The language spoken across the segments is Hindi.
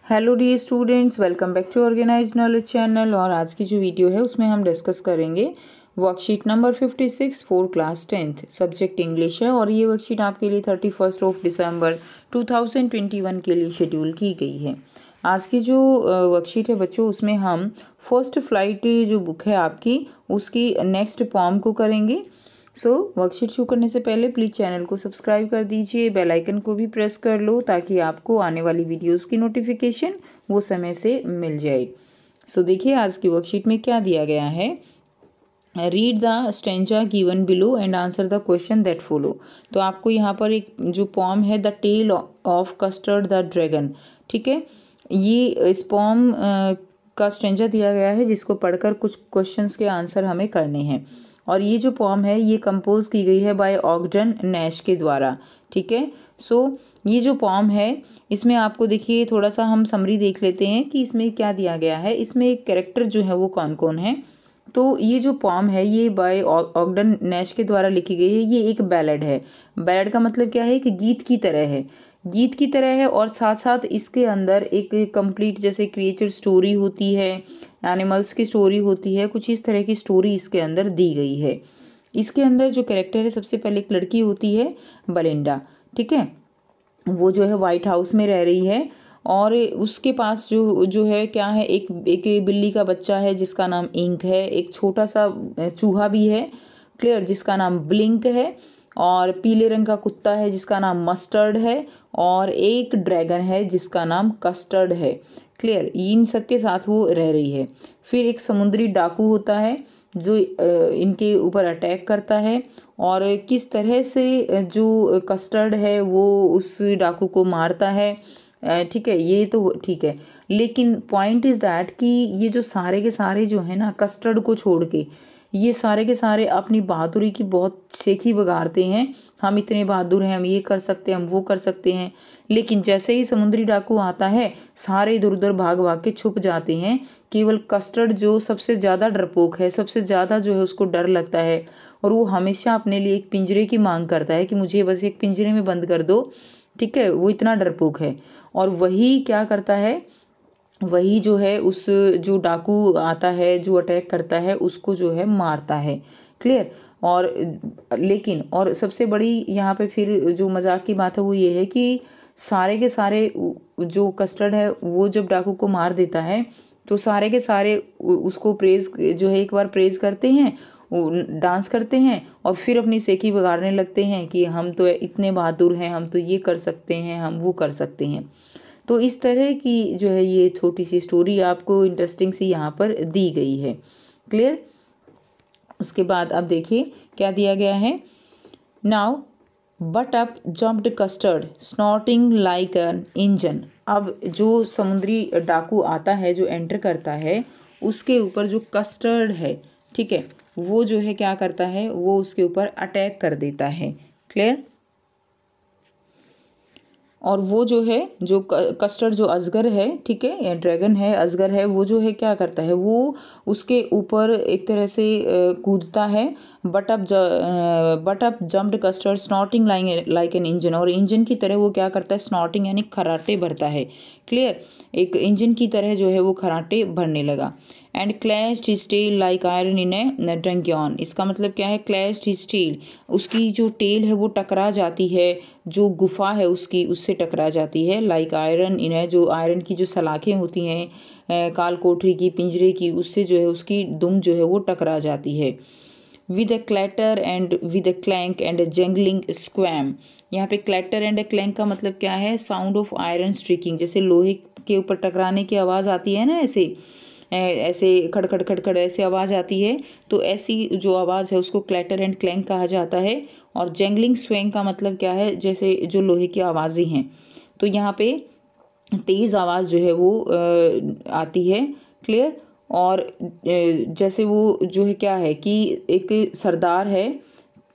Hello dear students, welcome back to organise knowledge channel. और आज की जो वीडियो है उसमें हम डिस्कस करेंगे worksheet number 56 for class 10th, subject English है। और ये वर्कशीट आपके लिए 31 दिसंबर 2021 के लिए शेड्यूल की गई है। आज की जो वर्कशीट है बच्चों, उसमें हम फर्स्ट फ्लाइट जो बुक है आपकी, उसकी नेक्स्ट पॉम को करेंगे। वर्कशीट शुरू करने से पहले प्लीज़ चैनल को सब्सक्राइब कर दीजिए, बेल आइकन को भी प्रेस कर लो ताकि आपको आने वाली वीडियोस की नोटिफिकेशन वो समय से मिल जाए। देखिए आज की वर्कशीट में क्या दिया गया है। Read the stanza given below and answer the question that follow. तो आपको यहाँ पर एक जो पॉम है, the tale of Custard the dragon, ठीक है, ये इस पॉम का स्टेंजा दिया गया है जिसको पढ़कर कुछ क्वेश्चंस के आंसर हमें करने हैं। और ये जो पॉम है ये कंपोज की गई है बाय ऑगडन नैश के द्वारा, ठीक है। ये जो पॉम है इसमें आपको देखिए थोड़ा सा हम समरी देख लेते हैं कि इसमें क्या दिया गया है। इसमें एक कैरेक्टर जो है वो कौन कौन है। तो ये जो पॉम है ये बाय ऑगडन नैश के द्वारा लिखी गई है। ये एक बैलेड है। बैलेड का मतलब क्या है कि गीत की तरह है, गीत की तरह है। और साथ साथ इसके अंदर एक कंप्लीट जैसे क्रिएचर स्टोरी होती है, एनिमल्स की स्टोरी होती है, कुछ इस तरह की स्टोरी इसके अंदर दी गई है। इसके अंदर जो कैरेक्टर है, सबसे पहले एक लड़की होती है बलिंडा, ठीक है। वो जो है वाइट हाउस में रह रही है और उसके पास जो है क्या है, एक बिल्ली का बच्चा है जिसका नाम इंक है, एक छोटा सा चूहा भी है, क्लियर, जिसका नाम ब्लिंक है, और पीले रंग का कुत्ता है जिसका नाम मस्टर्ड है, और एक ड्रैगन है जिसका नाम कस्टर्ड है, क्लियर। इन सब के साथ वो रह रही है। फिर एक समुद्री डाकू होता है जो इनके ऊपर अटैक करता है, और किस तरह से जो कस्टर्ड है वो उस डाकू को मारता है, ठीक है, ये तो ठीक है। लेकिन पॉइंट इज़ दैट कि ये जो सारे के सारे जो है ना, कस्टर्ड को छोड़ के ये सारे के सारे अपनी बहादुरी की बहुत शेखी बगाड़ते हैं। हम इतने बहादुर हैं, हम ये कर सकते हैं, हम वो कर सकते हैं। लेकिन जैसे ही समुद्री डाकू आता है सारे इधर उधर भाग भाग के छुप जाते हैं। केवल कस्टर्ड जो सबसे ज़्यादा डरपोक है, सबसे ज़्यादा जो है उसको डर लगता है, और वो हमेशा अपने लिए एक पिंजरे की मांग करता है कि मुझे बस एक पिंजरे में बंद कर दो, ठीक है। वो इतना डरपोक है। और वही क्या करता है, वही जो है उस जो डाकू आता है जो अटैक करता है उसको जो है मारता है, क्लियर। और लेकिन और सबसे बड़ी यहाँ पे फिर जो मजाक की बात है वो ये है कि सारे के सारे जो कस्टर्ड है वो जब डाकू को मार देता है तो सारे के सारे उसको प्रेज जो है एक बार प्रेज करते हैं, डांस करते हैं, और फिर अपनी सेकी बगाड़ने लगते हैं कि हम तो इतने बहादुर हैं, हम तो ये कर सकते हैं, हम वो कर सकते हैं। तो इस तरह की जो है ये छोटी सी स्टोरी आपको इंटरेस्टिंग सी यहाँ पर दी गई है, क्लियर। उसके बाद अब देखिए क्या दिया गया है। Now but up jumped custard snorting like an engine. अब जो समुद्री डाकू आता है, जो एंटर करता है, उसके ऊपर जो कस्टर्ड है, ठीक है, वो जो है क्या करता है, वो उसके ऊपर अटैक कर देता है, क्लियर। और वो जो है जो कस्टर्ड जो अजगर है, ठीक है, या ड्रैगन है, अजगर है, वो जो है क्या करता है, वो उसके ऊपर एक तरह से कूदता है। But up jumped custard snorting like an engine. और इंजन की तरह वो क्या करता है, स्नॉटिंग यानी खराटे भरता है, क्लियर। एक इंजन की तरह जो है वो खराटे भरने लगा। And clashed his tail like iron in a dungeon. इसका मतलब क्या है, क्लैश्ड हिज टेल, उसकी जो टेल है वो टकरा जाती है, जो गुफा है उसकी उससे टकरा जाती है, लाइक आयरन इन है, जो आयरन की जो सलाखें होती हैं काल कोठरी की, पिंजरे की, उससे जो है उसकी दुम जो है वो टकरा जाती है। With a clatter and with a clank and a jangling squirm. यहाँ पे क्लैटर एंड अ क्लैंक का मतलब क्या है, साउंड ऑफ आयरन स्ट्रिकिंग, जैसे लोहे के ऊपर टकराने की आवाज़ आती है ना, ऐसे ऐसे खड़खड़ खड़खड़ ऐसे आवाज़ आती है, तो ऐसी जो आवाज़ है उसको क्लैटर एंड क्लैंक कहा जाता है। और जैंगलिंग स्वैंग का मतलब क्या है, जैसे जो लोहे की आवाज़ें हैं, तो यहाँ पे तेज़ आवाज़ जो है वो आती है, क्लियर। और जैसे वो जो है क्या है कि एक सरदार है,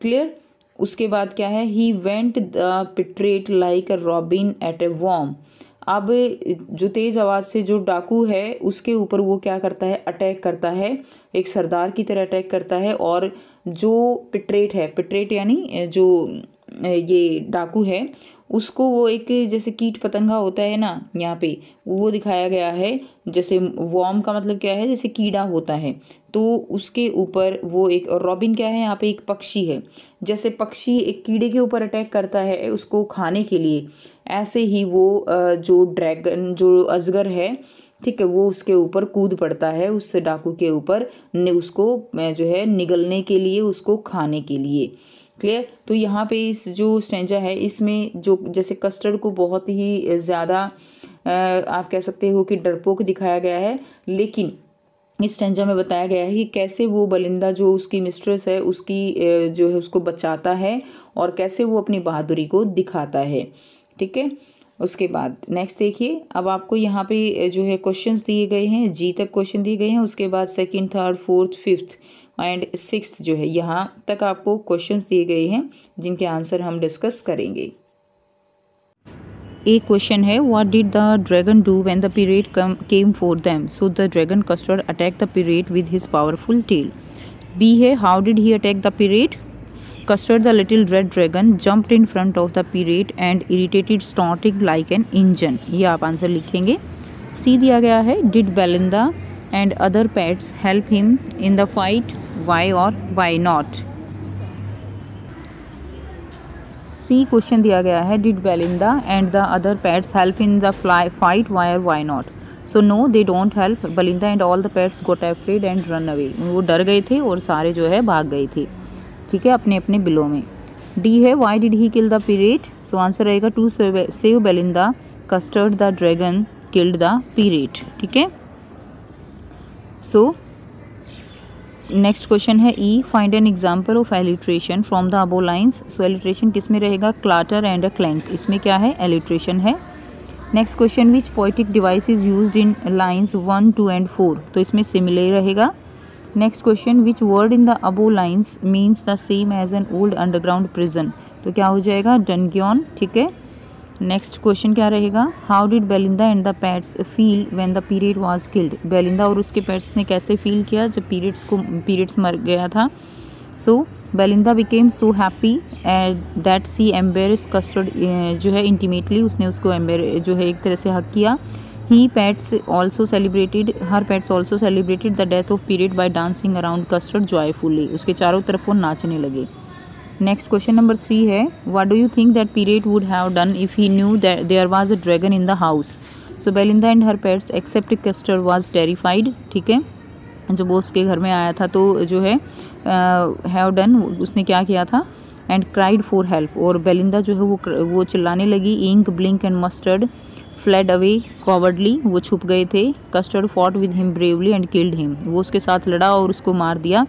क्लियर। उसके बाद क्या है, he went the pirate like a robin at a worm. अब जो तेज़ आवाज़ से जो डाकू है उसके ऊपर वो क्या करता है, अटैक करता है, एक सरदार की तरह अटैक करता है। और जो पिट्रेट है, पिट्रेट यानी जो ये डाकू है, उसको वो एक जैसे कीट पतंगा होता है ना, यहाँ पे वो दिखाया गया है। जैसे वॉर्म का मतलब क्या है, जैसे कीड़ा होता है, तो उसके ऊपर वो एक, और रॉबिन क्या है, यहाँ पे एक पक्षी है। जैसे पक्षी एक कीड़े के ऊपर अटैक करता है उसको खाने के लिए, ऐसे ही वो जो ड्रैगन, जो अजगर है, ठीक है, वो उसके ऊपर कूद पड़ता है, उस डाकू के ऊपर, उसको जो है निगलने के लिए, उसको खाने के लिए। क्लियर। तो यहाँ पे इस जो स्टेंजा है इसमें जो जैसे कस्टर्ड को बहुत ही ज़्यादा आप कह सकते हो कि डरपोक दिखाया गया है, लेकिन इस स्टेंजा में बताया गया है कि कैसे वो बेलिंदा जो उसकी मिस्ट्रेस है उसकी जो है उसको बचाता है और कैसे वो अपनी बहादुरी को दिखाता है। ठीक है। उसके बाद नेक्स्ट देखिए, अब आपको यहाँ पे जो है क्वेश्चंस दिए गए हैं, जी तक क्वेश्चन दिए गए हैं, उसके बाद second, third, fourth, fifth and sixth जो है यहाँ तक आपको क्वेश्चंस दिए गए हैं जिनके आंसर हम डिस्कस करेंगे। एक क्वेश्चन है, what did the dragon do when the pirate came for them, so the dragon custard attack the pirate with his powerful tail. B है, how did he attack the pirate, Custard the little red dragon jumped in front of the pirate and irritated snorting like an engine। ये आप आंसर लिखेंगे। सी दिया गया है, did Belinda and other pets help him in the fight, why or why not। C question दिया गया है, did Belinda and the other pets help in the fight, why or why not। So no, they don't help। Belinda and all the pets got afraid and run away। वो डर गए थे और सारे जो है भाग गए थे, ठीक है, अपने अपने बिलों में। डी है, why did he kill the pirate, so answer रहेगा to save Belinda custard the dragon killed the pirate. ठीक है। सो नेक्स्ट क्वेश्चन है E, find an example of alliteration from the above lines. So alliteration किस में रहेगा, क्लाटर एंड अ क्लैंक, इसमें क्या है, एलिट्रेशन है। Next question, which poetic device is used in lines 1, 2 and 4, तो इसमें सिमिलर रहेगा। Next question, which word in the above lines means the same as an old underground prison, तो क्या हो जाएगा, डनग्योन। ठीक है। नेक्स्ट क्वेश्चन क्या रहेगा, how did Belinda and the pets feel when the period was killed, Belinda और उसके पेट्स ने कैसे फील किया जब पीरियड्स मर गया था। So Belinda became so happy that she embarrass custard, जो है इंटीमेटली उसने उसको जो है एक तरह से हक किया। Her pets also celebrated the death of Period by dancing around Custard joyfully। उसके चारों तरफ वो नाचने लगे। नेक्स्ट क्वेश्चन नंबर 3 है, what do you think that Period would have done if he knew that there was a dragon in the house। So Belinda and her pets except Custard was terrified। ठीक है। जब वो उसके घर में आया था तो जो है have done, उसने क्या किया था, एंड क्राइड फॉर हेल्प, और बेलिंदा जो है वो चिल्लाने लगी। Ink, Blink and Mustard fled away cowardly, वो छुप गए थे। Custard fought with him bravely and killed him, वो उसके साथ लड़ा और उसको मार दिया।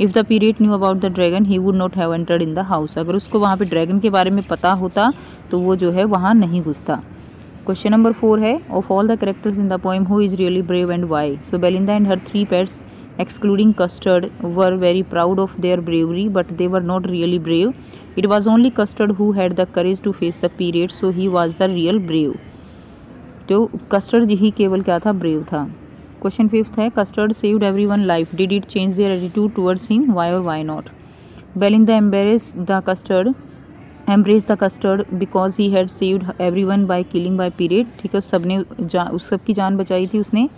If the pirate knew about the dragon he would not have entered in the house, अगर उसको वहाँ पे ड्रैगन के बारे में पता होता तो वो जो है वहाँ नहीं घुसता। क्वेश्चन नंबर 4 है, of all the characters in the poem who is really brave and why. So Belinda and her 3 pets excluding Custard were very proud of their bravery, but they were not really brave। It was only Custard who had the courage to face the period, so he was the real brave। तो Custard ही केवल क्या था, ब्रेव था। क्वेश्चन 5 है, Custard saved everyone life, did it change their attitude towards him, why or why not। Belinda embraced the custard because he had saved everyone by killing by period। ठीक है, सबने उस सब की जान बचाई थी उसने।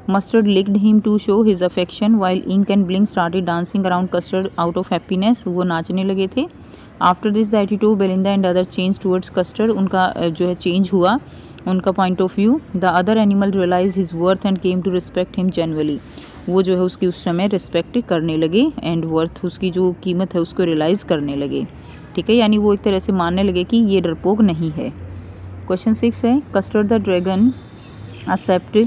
Mustard licked him to show his affection while Ink and Blink started dancing around Custard out of happiness। वो नाचने लगे थे। After this the attitude of Belinda and other changed towards Custard, उनका जो है चेंज हुआ उनका point of view. The other animal realized his worth and came to respect him genuinely। वो जो है उसकी उस समय रिस्पेक्ट करने लगे एंड वर्थ, उसकी जो कीमत है उसको रियलाइज़ करने लगे। ठीक है, यानी वो एक तरह से मानने लगे कि ये डरपोक नहीं है। क्वेश्चन 6 है, Custard the dragon accept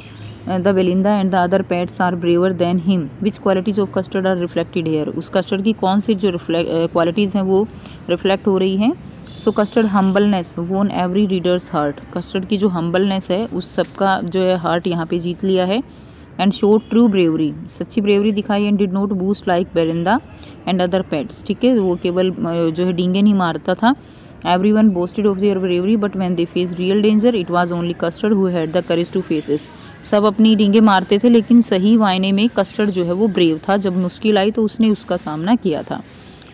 the Belinda and the other pets are braver than him, which qualities of Custard are reflected here। उस Custard की कौन सी जो क्वालिटीज़ हैं वो रिफ्लेक्ट हो रही हैं। सो Custard humbleness won every reader's heart। Custard की जो humbleness है उस सबका जो है हार्ट यहाँ पे जीत लिया है। एंड शो ट्रू ब्रेवरी, सच्ची ब्रेवरी दिखाई। And did not boost like Belinda and other pets. ठीक है, वो केवल जो है डींगे नहीं मारता था। Everyone boasted of their bravery, but when they faced real danger, it was only Custard who had the courage to face it। सब अपनी डींगे मारते थे लेकिन सही मायने में Custard जो है वो ब्रेव था, जब मुश्किल आई तो उसने उसका सामना किया था।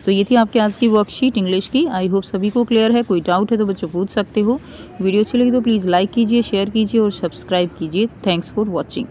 सो ये थी आपकी आज की वर्कशीट इंग्लिश की। आई होप सभी को क्लियर है। कोई डाउट है तो बच्चों पूछ सकते हो। वीडियो अच्छी लगी तो प्लीज़ लाइक कीजिए, शेयर कीजिए और सब्सक्राइब कीजिए। Thanks for watching.